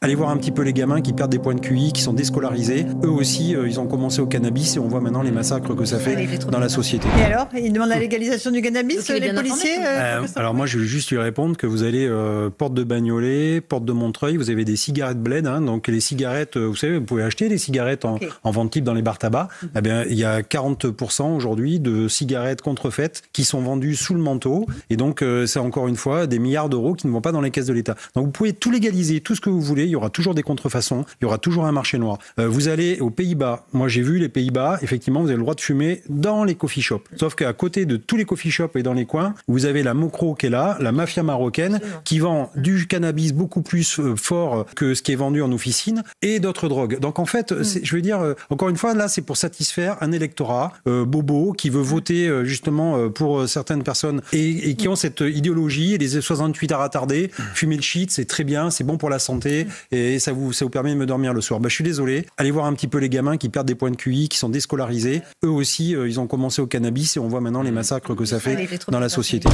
Allez voir un petit peu les gamins qui perdent des points de QI, qui sont déscolarisés. Eux aussi, ils ont commencé au cannabis et on voit maintenant les massacres que ça fait dans la société. Et alors, ils demandent la légalisation du cannabis, les policiers Alors moi, je vais juste lui répondre que vous allez porte de Bagnolet, porte de Montreuil, vous avez des cigarettes bled. Donc les cigarettes, vous savez, vous pouvez acheter des cigarettes en vente libre dans les bars tabac. Eh bien, il y a 40% aujourd'hui de cigarettes contrefaites qui sont vendues sous le manteau. Et donc, c'est encore une fois des milliards d'euros qui ne vont pas dans les caisses de l'État. Donc vous pouvez tout légaliser, tout ce que vous voulez. Il y aura toujours des contrefaçons, il y aura toujours un marché noir. Vous allez aux Pays-Bas. Moi, j'ai vu les Pays-Bas. Effectivement, vous avez le droit de fumer dans les coffee shops. Sauf qu'à côté de tous les coffee shops et dans les coins, vous avez la Mocro qui est là, la mafia marocaine, qui vend du cannabis beaucoup plus fort que ce qui est vendu en officine et d'autres drogues. Donc en fait, je veux dire, encore une fois, là, c'est pour satisfaire un électorat bobo qui veut voter justement pour certaines personnes et qui ont cette idéologie, les 68 à retarder, fumer le shit, c'est très bien, c'est bon pour la santé et ça vous permet de me dormir le soir. Je suis désolé. Allez voir un petit peu les gamins qui perdent des points de QI, qui sont déscolarisés. Eux aussi, ils ont commencé au cannabis et on voit maintenant les massacres que ça fait dans la société.